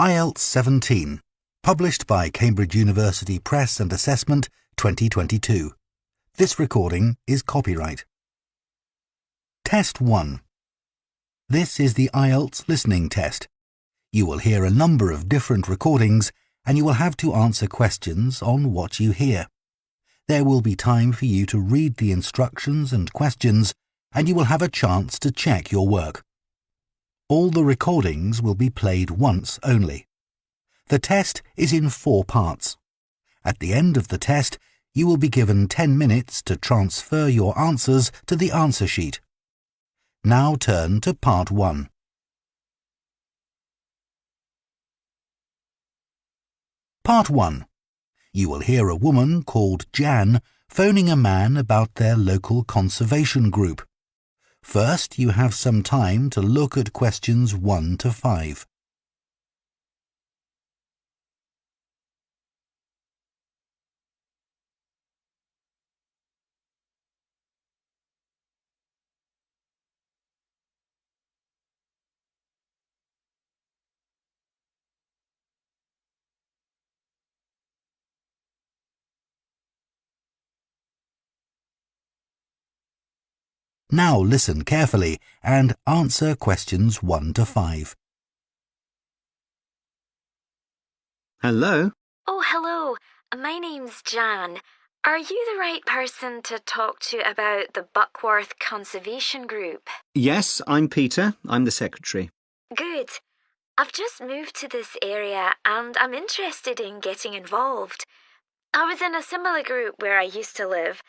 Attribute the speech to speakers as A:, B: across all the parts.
A: IELTS 17, published by Cambridge University Press and Assessment 2022. This recording is copyright. Test 1. This is the IELTS listening test. You will hear a number of different recordings and you will have to answer questions on what you hear. There will be time for you to read the instructions and questions and you will have a chance to check your work. All the recordings will be played once only. The test is in 4 parts. At the end of the test, you will be given 10 minutes to transfer your answers to the answer sheet. Now turn to Part 1. Part 1. You will hear a woman called Jan phoning a man about their local conservation group. First, you have some time to look at questions 1 to 5. Now listen carefully and answer questions 1 to 5.
B: Hello?
C: Oh, hello. My name's Jan. Are you the right person to talk to about the Buckworth Conservation Group?
B: Yes, I'm Peter. I'm the secretary.
C: Good. I've just moved to this area and I'm interested in getting involved. I was in a similar group where I used to live.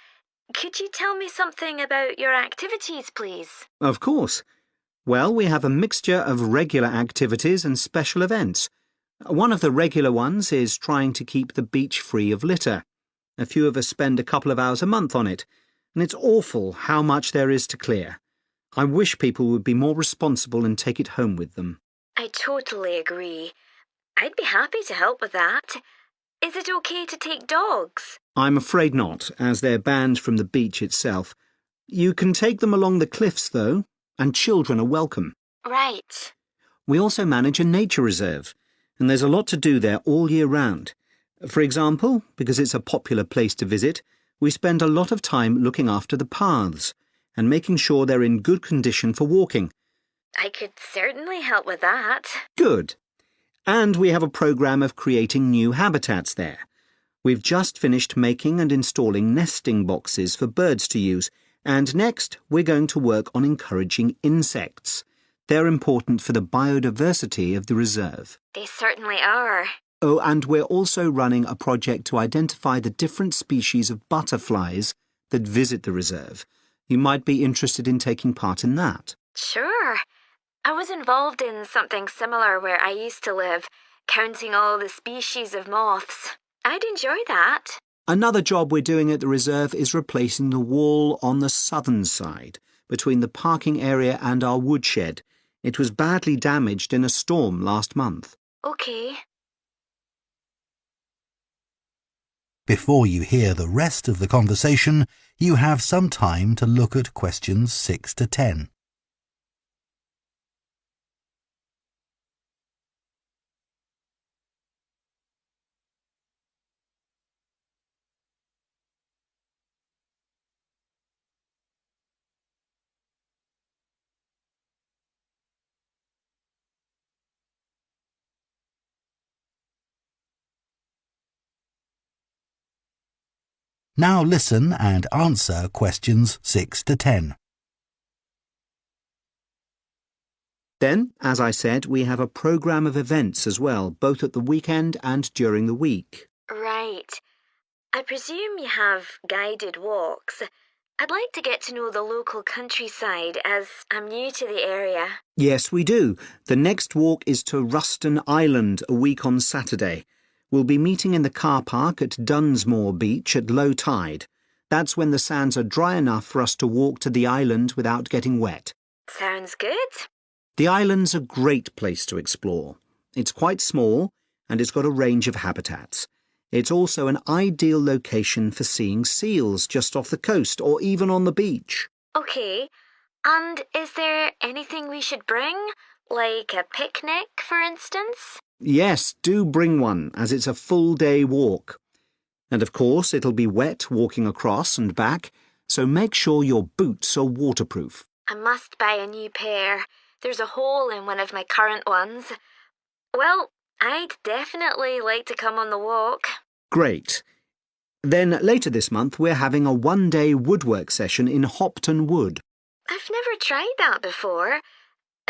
C: Could you tell me something about your activities, please?
B: Of course. Well, we have a mixture of regular activities and special events. One of the regular ones is trying to keep the beach free of litter. A few of us spend a couple of hours a month on it, and it's awful how much there is to clear. I wish people would be more responsible and take it home with them.
C: I totally agree. I'd be happy to help with that. Is it okay to take dogs?
B: I'm afraid not, as they're banned from the beach itself. You can take them along the cliffs, though, and children are welcome.
C: Right.
B: We also manage a nature reserve, and there's a lot to do there all year round. For example, because it's a popular place to visit, we spend a lot of time looking after the paths and making sure they're in good condition for walking.
C: I could certainly help with that.
B: Good. And we have a programme of creating new habitats there. We've just finished making and installing nesting boxes for birds to use, and next we're going to work on encouraging insects. They're important for the biodiversity of the reserve.
C: They certainly are.
B: Oh, and we're also running a project to identify the different species of butterflies that visit the reserve. You might be interested in taking part in that.
C: Sure. I was involved in something similar where I used to live, counting all the species of moths. I'd enjoy that.
B: Another job we're doing at the reserve is replacing the wall on the southern side, between the parking area and our woodshed. It was badly damaged in a storm last month.
C: Okay.
A: Before you hear the rest of the conversation, you have some time to look at questions 6 to 10. Now listen and answer questions 6 to 10.
B: Then, as I said, we have a programme of events as well, both at the weekend and during the week.
C: Right. I presume you have guided walks. I'd like to get to know the local countryside as I'm new to the area.
B: Yes, we do. The next walk is to Ruston Island a week on Saturday. We'll be meeting in the car park at Dunsmore Beach at low tide. That's when the sands are dry enough for us to walk to the island without getting wet.
C: Sounds good.
B: The island's a great place to explore. It's quite small and it's got a range of habitats. It's also an ideal location for seeing seals just off the coast or even on the beach.
C: Okay. And is there anything we should bring? Like a picnic, for instance?
B: Yes, do bring one, as it's a full-day walk. And of course, it'll be wet walking across and back, so make sure your boots are waterproof.
C: I must buy a new pair. There's a hole in one of my current ones. Well, I'd definitely like to come on the walk.
B: Great. Then later this month, we're having a one-day woodwork session in Hopton Wood.
C: I've never tried that before.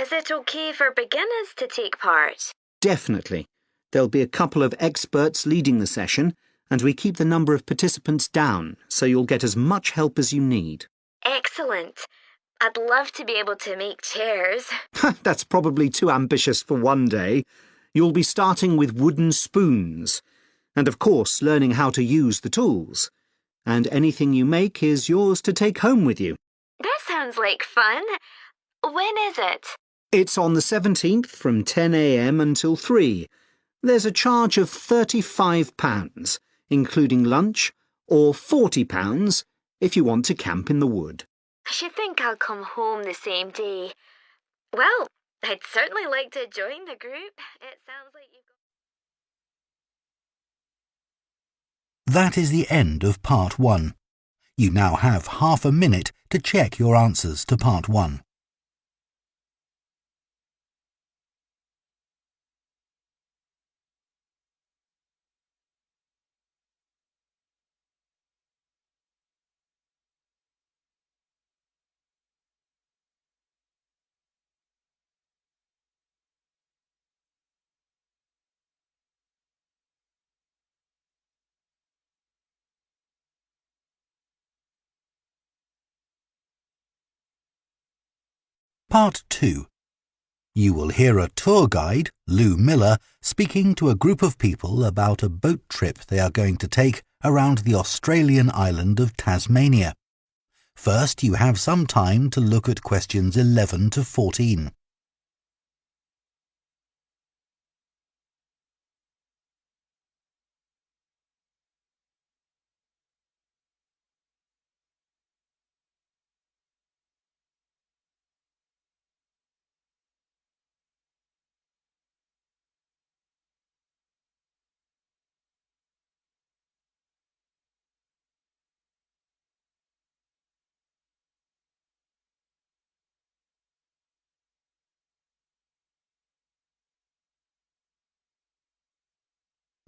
C: Is it okay for beginners to take part?
B: Definitely. There'll be a couple of experts leading the session, and we keep the number of participants down, so you'll get as much help as you need.
C: Excellent. I'd love to be able to make chairs.
B: That's probably too ambitious for one day. You'll be starting with wooden spoons, and of course learning how to use the tools. And anything you make is yours to take home with you.
C: That sounds like fun. When is it?
B: It's on the 17th from 10 a.m. until 3. There's a charge of £35, including lunch, or £40 if you want to camp in the wood.
C: I should think I'll come home the same day. Well, I'd certainly like to join the group. It sounds like you've got...
A: That is the end of Part 1. You now have half a minute to check your answers to Part 1. Part 2. You will hear a tour guide, Lou Miller, speaking to a group of people about a boat trip they are going to take around the Australian island of Tasmania. First, you have some time to look at questions 11 to 14.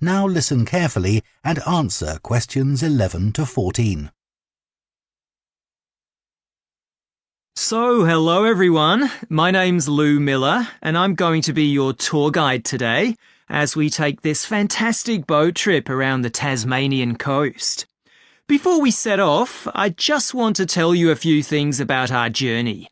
A: Now listen carefully and answer questions 11 to 14.
D: So, hello everyone. My name's Lou Miller and I'm going to be your tour guide today as we take this fantastic boat trip around the Tasmanian coast. Before we set off, I just want to tell you a few things about our journey.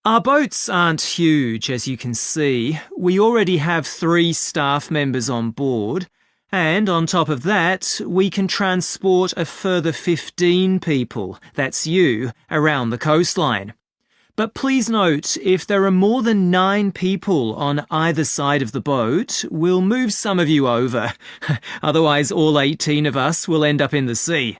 D: Our boats aren't huge, as you can see. We already have 3 staff members on board, and on top of that, we can transport a further 15 people, that's you, around the coastline. But please note, if there are more than 9 people on either side of the boat, we'll move some of you over. Otherwise, all 18 of us will end up in the sea.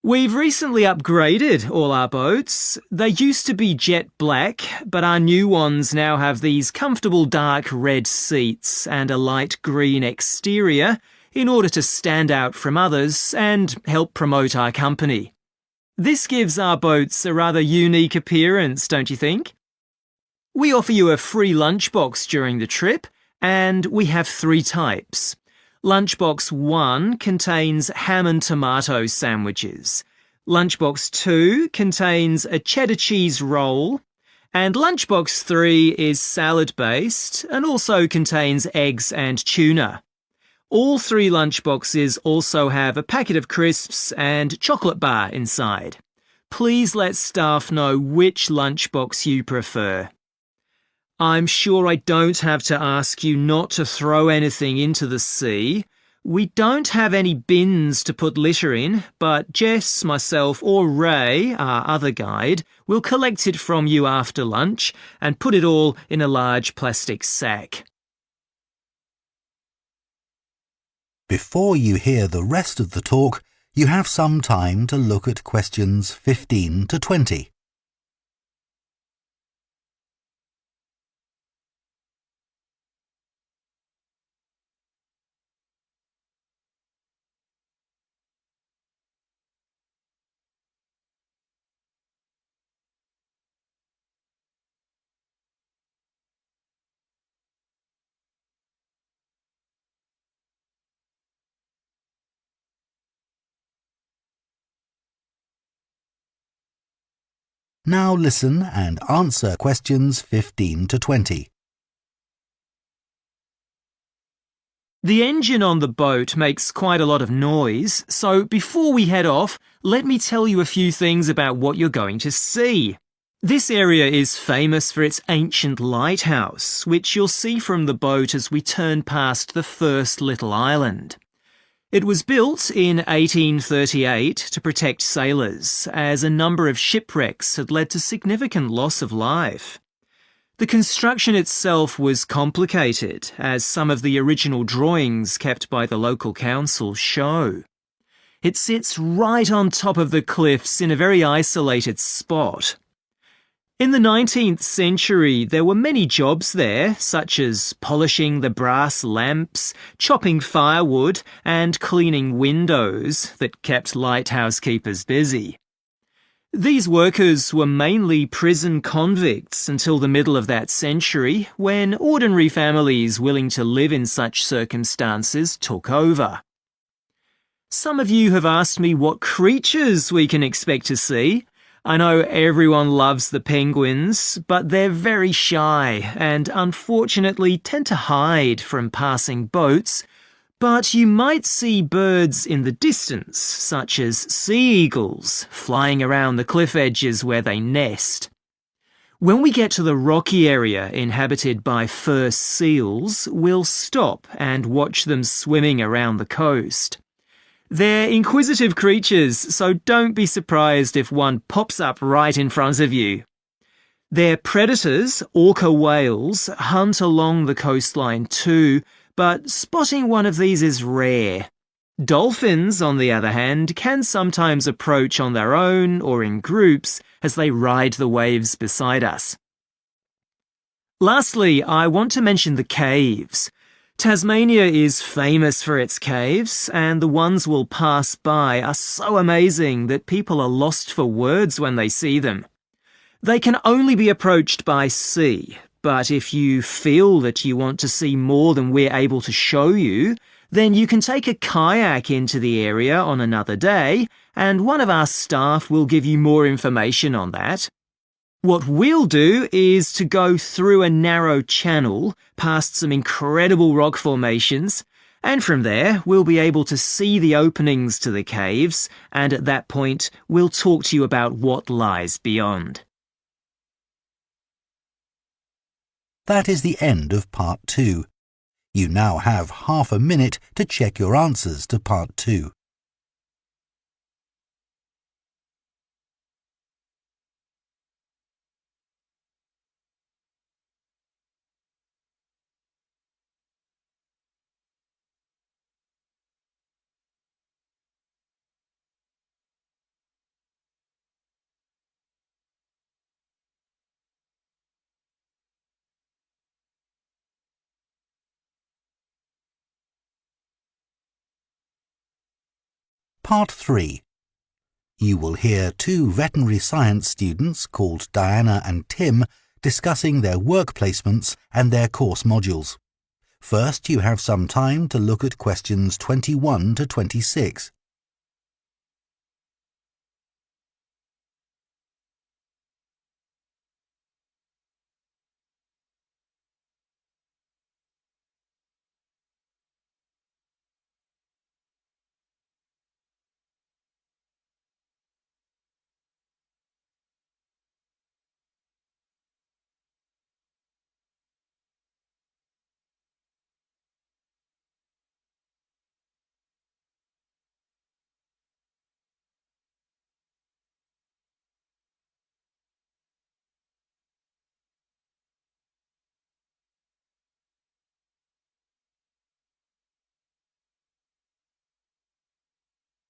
D: We've recently upgraded all our boats. They used to be jet black, but our new ones now have these comfortable dark red seats and a light green exterior in order to stand out from others and help promote our company. This gives our boats a rather unique appearance, don't you think? We offer you a free lunchbox during the trip, and we have 3 types. Lunchbox 1 contains ham and tomato sandwiches. Lunchbox 2 contains a cheddar cheese roll. And Lunchbox 3 is salad-based and also contains eggs and tuna. All 3 lunchboxes also have a packet of crisps and chocolate bar inside. Please let staff know which lunchbox you prefer. I'm sure I don't have to ask you not to throw anything into the sea. We don't have any bins to put litter in, but Jess, myself or Ray, our other guide, will collect it from you after lunch and put it all in a large plastic sack.
A: Before you hear the rest of the talk, you have some time to look at questions 15 to 20. Now listen and answer questions 15 to 20.
D: The engine on the boat makes quite a lot of noise, so before we head off, let me tell you a few things about what you're going to see. This area is famous for its ancient lighthouse, which you'll see from the boat as we turn past the first little island. It was built in 1838 to protect sailors, as a number of shipwrecks had led to significant loss of life. The construction itself was complicated, as some of the original drawings kept by the local council show. It sits right on top of the cliffs in a very isolated spot. In the 19th century, there were many jobs there, such as polishing the brass lamps, chopping firewood, and cleaning windows that kept lighthouse keepers busy. These workers were mainly prison convicts until the middle of that century, when ordinary families willing to live in such circumstances took over. Some of you have asked me what creatures we can expect to see. I know everyone loves the penguins, but they're very shy and unfortunately tend to hide from passing boats. But you might see birds in the distance, such as sea eagles, flying around the cliff edges where they nest. When we get to the rocky area inhabited by fur seals, we'll stop and watch them swimming around the coast. They're inquisitive creatures, so don't be surprised if one pops up right in front of you. Their predators, orca whales, hunt along the coastline too, but spotting one of these is rare. Dolphins, on the other hand, can sometimes approach on their own or in groups as they ride the waves beside us. Lastly, I want to mention the caves. Tasmania is famous for its caves, and the ones we'll pass by are so amazing that people are lost for words when they see them. They can only be approached by sea, but if you feel that you want to see more than we're able to show you, then you can take a kayak into the area on another day, and one of our staff will give you more information on that. What we'll do is to go through a narrow channel, past some incredible rock formations, and from there we'll be able to see the openings to the caves, and at that point we'll talk to you about what lies beyond.
A: That is the end of Part 2. You now have half a minute to check your answers to Part 2. Part 3. You will hear two veterinary science students called Diana and Tim discussing their work placements and their course modules. First, you have some time to look at questions 21 to 26.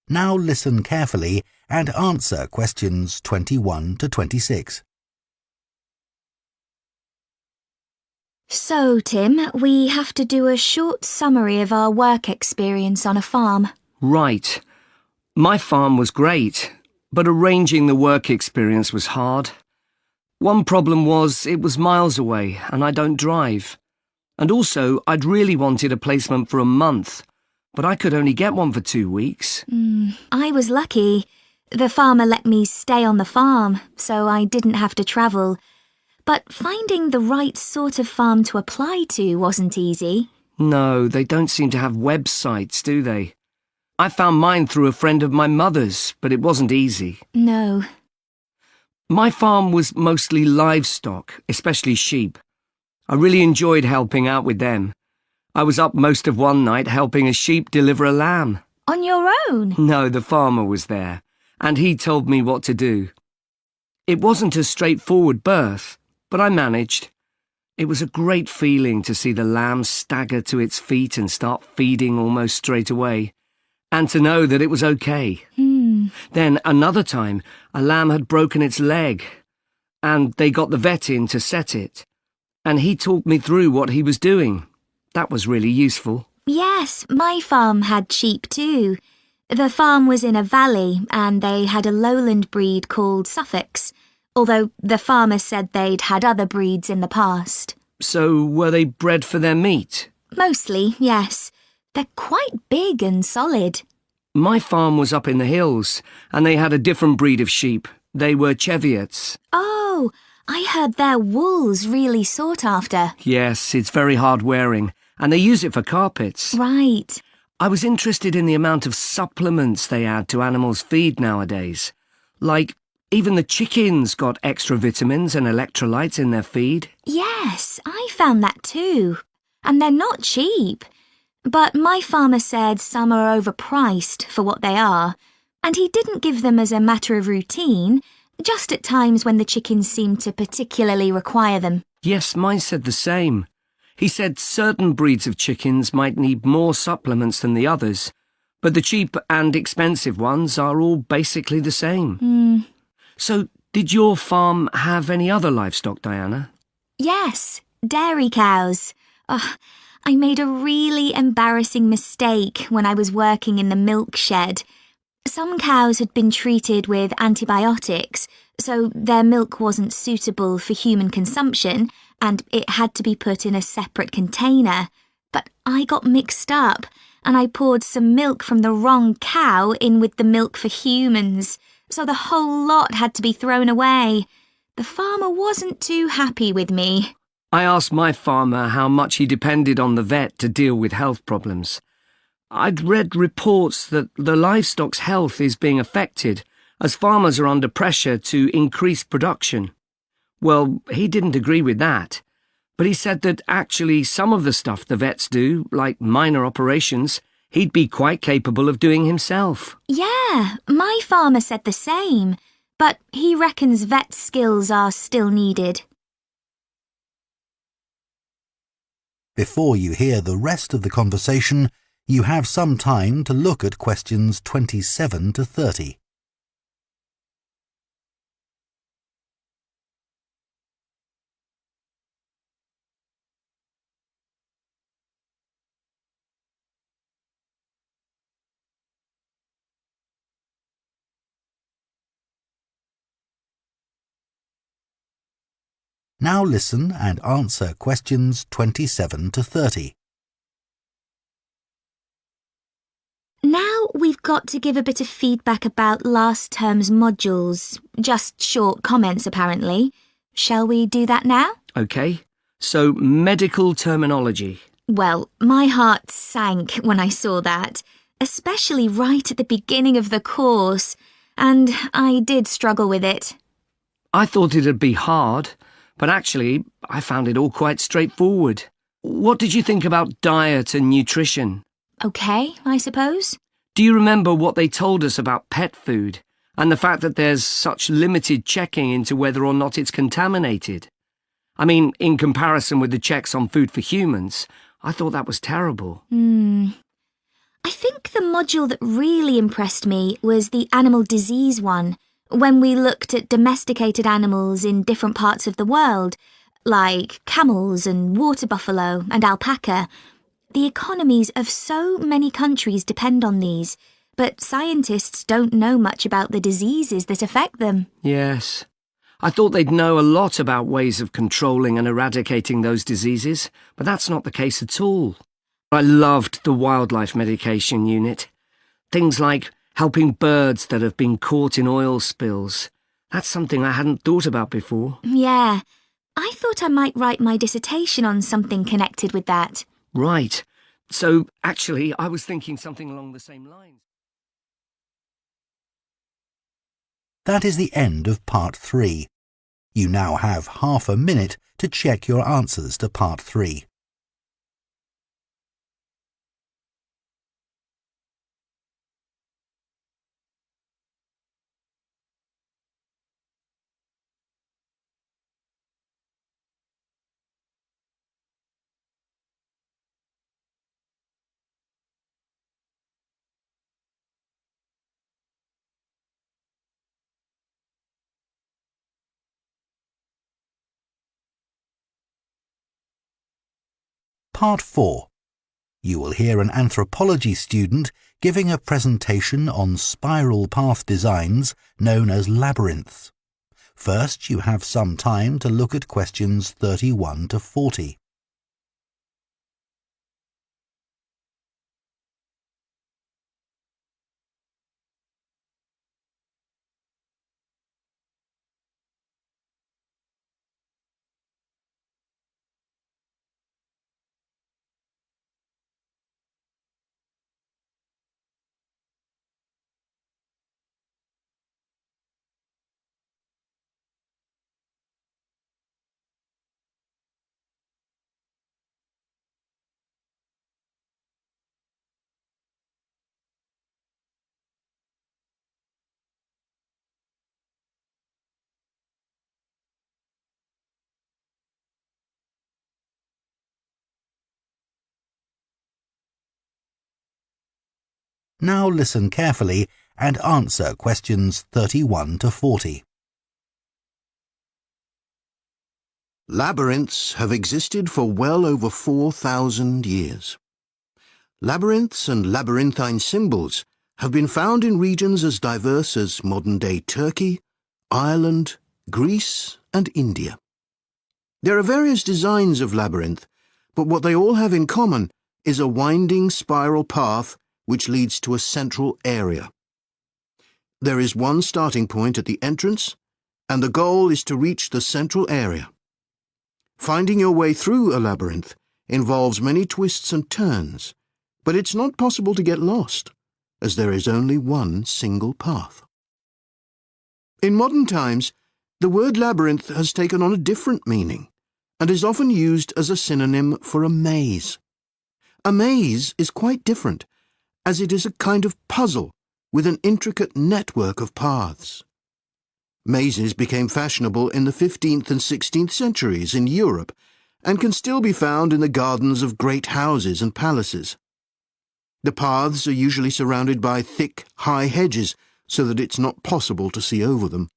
A: Now listen carefully and answer questions 21 to 26.
E: So, Tim, we have to do a short summary of our work experience on a farm.
F: Right. My farm was great, but arranging the work experience was hard. One problem was it was miles away and I don't drive. And also, I'd really wanted a placement for a month, but I could only get one for 2 weeks.
E: I was lucky. The farmer let me stay on the farm, so I didn't have to travel. But finding the right sort of farm to apply to wasn't easy.
F: No, they don't seem to have websites, do they? I found mine through a friend of my mother's, but it wasn't easy.
E: No.
F: My farm was mostly livestock, especially sheep. I really enjoyed helping out with them. I was up most of one night helping a sheep deliver a lamb.
E: On your own?
F: No, the farmer was there, and he told me what to do. It wasn't a straightforward birth, but I managed. It was a great feeling to see the lamb stagger to its feet and start feeding almost straight away, and to know that it was okay. Then another time, a lamb had broken its leg, and they got the vet in to set it, and he talked me through what he was doing. That was really useful.
E: Yes, my farm had sheep too. The farm was in a valley, and they had a lowland breed called Suffolks, although the farmer said they'd had other breeds in the past.
F: So were they bred for their meat?
E: Mostly, yes. They're quite big and solid.
F: My farm was up in the hills, and they had a different breed of sheep. They were Cheviots.
E: Oh, I heard their wool's really sought after.
F: Yes, it's very hard wearing, and they use it for carpets.
E: Right.
F: I was interested in the amount of supplements they add to animals' feed nowadays. Like, even the chickens got extra vitamins and electrolytes in their feed.
E: Yes, I found that too. And they're not cheap. But my farmer said some are overpriced for what they are, and he didn't give them as a matter of routine, just at times when the chickens seemed to particularly require them.
F: Yes, mine said the same. He said certain breeds of chickens might need more supplements than the others, but the cheap and expensive ones are all basically the same. So, did your farm have any other livestock, Diana?
E: Yes, dairy cows. I made a really embarrassing mistake when I was working in the milk shed. Some cows had been treated with antibiotics, so their milk wasn't suitable for human consumption, and it had to be put in a separate container. But I got mixed up, and I poured some milk from the wrong cow in with the milk for humans, so the whole lot had to be thrown away. The farmer wasn't too happy with me.
F: I asked my farmer how much he depended on the vet to deal with health problems. I'd read reports that the livestock's health is being affected as farmers are under pressure to increase production. Well, he didn't agree with that, but he said that actually some of the stuff the vets do, like minor operations, he'd be quite capable of doing himself.
E: Yeah, my farmer said the same, but he reckons vet skills are still needed.
A: Before you hear the rest of the conversation, you have some time to look at questions 27 to 30. Now listen and answer questions 27 to 30.
E: Now we've got to give a bit of feedback about last term's modules. Just short comments, apparently. Shall we do that now?
F: OK, so medical terminology.
E: Well, my heart sank when I saw that, especially right at the beginning of the course, and I did struggle with it.
F: I thought it'd be hard, but actually I found it all quite straightforward. What did you think about diet and nutrition?
E: OK, I suppose.
F: Do you remember what they told us about pet food and the fact that there's such limited checking into whether or not it's contaminated? I mean, in comparison with the checks on food for humans, I thought that was terrible.
E: I think the module that really impressed me was the animal disease one, when we looked at domesticated animals in different parts of the world, like camels and water buffalo and alpaca. The economies of so many countries depend on these, but scientists don't know much about the diseases that affect them.
F: Yes. I thought they'd know a lot about ways of controlling and eradicating those diseases, but that's not the case at all. I loved the wildlife medication unit. Things like helping birds that have been caught in oil spills. That's something I hadn't thought about before.
E: Yeah, I thought I might write my dissertation on something connected with that.
F: Right. So, actually, I was thinking something along the same lines.
A: That is the end of Part 3. You now have half a minute to check your answers to Part 3. Part 4. You will hear an anthropology student giving a presentation on spiral path designs known as labyrinths. First, you have some time to look at questions 31 to 40. Now listen carefully and answer questions 31 to 40.
G: Labyrinths have existed for well over 4,000 years. Labyrinths and labyrinthine symbols have been found in regions as diverse as modern-day Turkey, Ireland, Greece, and India. There are various designs of labyrinth, but what they all have in common is a winding spiral path which leads to a central area. There is one starting point at the entrance, and the goal is to reach the central area. Finding your way through a labyrinth involves many twists and turns, but it's not possible to get lost, as there is only one single path. In modern times, the word labyrinth has taken on a different meaning, and is often used as a synonym for a maze. A maze is quite different, as it is a kind of puzzle with an intricate network of paths. Mazes became fashionable in the 15th and 16th centuries in Europe and can still be found in the gardens of great houses and palaces. The paths are usually surrounded by thick, high hedges so that it's not possible to see over them.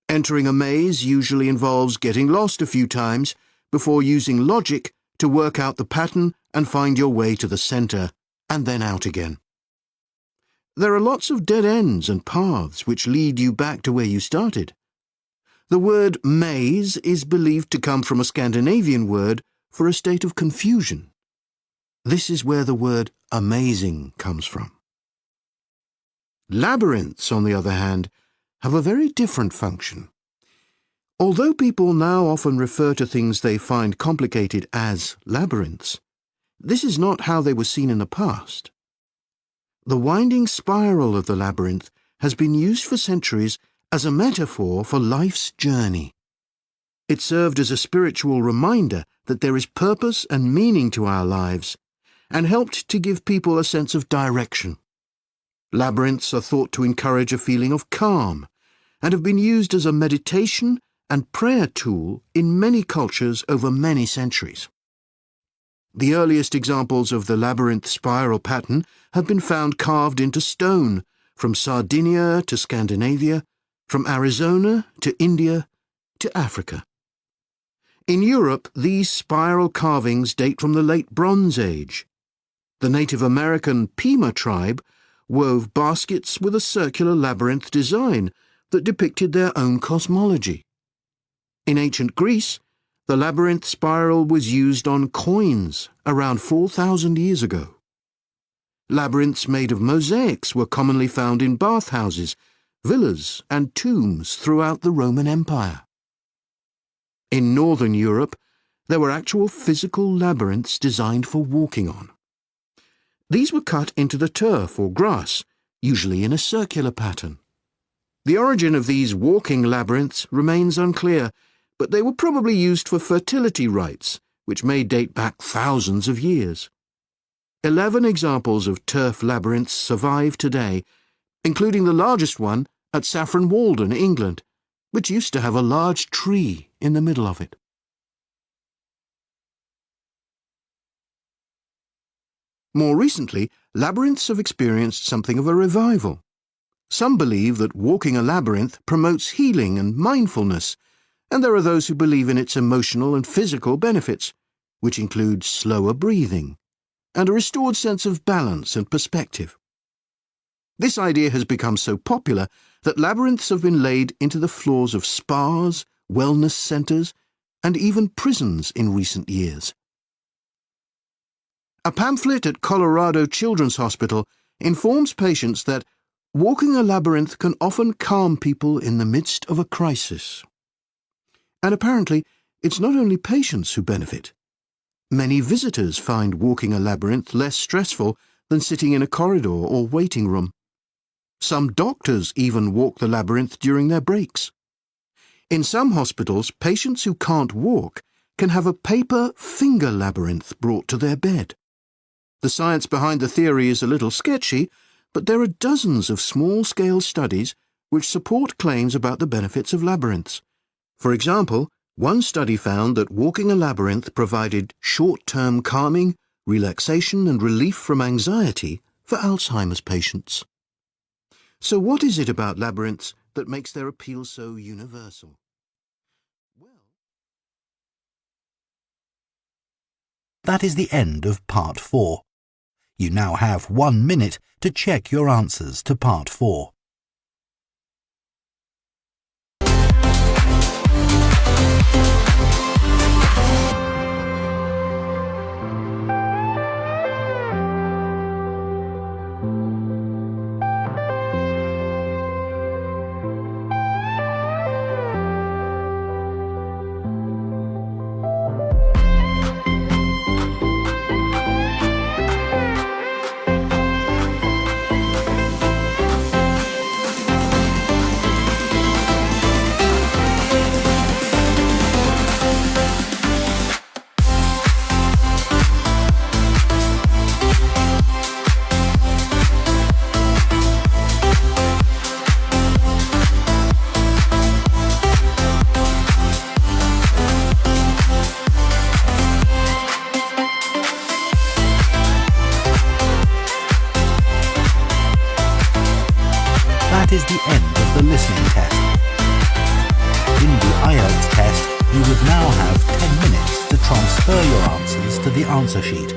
G: Entering a maze usually involves getting lost a few times before using logic to work out the pattern and find your way to the centre, and then out again. There are lots of dead ends and paths which lead you back to where you started. The word maze is believed to come from a Scandinavian word for a state of confusion. This is where the word amazing comes from. Labyrinths, on the other hand, have a very different function. Although people now often refer to things they find complicated as labyrinths, this is not how they were seen in the past. The winding spiral of the labyrinth has been used for centuries as a metaphor for life's journey. It served as a spiritual reminder that there is purpose and meaning to our lives, and helped to give people a sense of direction. Labyrinths are thought to encourage a feeling of calm, and have been used as a meditation and prayer tool in many cultures over many centuries. The earliest examples of the labyrinth spiral pattern have been found carved into stone, from Sardinia to Scandinavia, from Arizona to India to Africa. In Europe, these spiral carvings date from the late Bronze Age. The Native American Pima tribe wove baskets with a circular labyrinth design that depicted their own cosmology. In ancient Greece, the labyrinth spiral was used on coins around 4,000 years ago. Labyrinths made of mosaics were commonly found in bathhouses, villas, and tombs throughout the Roman Empire. In northern Europe, there were actual physical labyrinths designed for walking on. These were cut into the turf or grass, usually in a circular pattern. The origin of these walking labyrinths remains unclear, but they were probably used for fertility rites, which may date back thousands of years. 11 examples of turf labyrinths survive today, including the largest one at Saffron Walden, England, which used to have a large tree in the middle of it. More recently, labyrinths have experienced something of a revival. Some believe that walking a labyrinth promotes healing and mindfulness, and there are those who believe in its emotional and physical benefits, which include slower breathing and a restored sense of balance and perspective. This idea has become so popular that labyrinths have been laid into the floors of spas, wellness centres, and even prisons in recent years. A pamphlet at Colorado Children's Hospital informs patients that walking a labyrinth can often calm people in the midst of a crisis. And apparently, it's not only patients who benefit. Many visitors find walking a labyrinth less stressful than sitting in a corridor or waiting room. Some doctors even walk the labyrinth during their breaks. In some hospitals, patients who can't walk can have a paper finger labyrinth brought to their bed. The science behind the theory is a little sketchy, but there are dozens of small-scale studies which support claims about the benefits of labyrinths. For example, one study found that walking a labyrinth provided short-term calming, relaxation and relief from anxiety for Alzheimer's patients. So what is it about labyrinths that makes their appeal so universal?
A: That is the end of Part 4. You now have 1 minute to check your answers to Part 4. That is the end of the listening test. In the IELTS test, you would now have 10 minutes to transfer your answers to the answer sheet.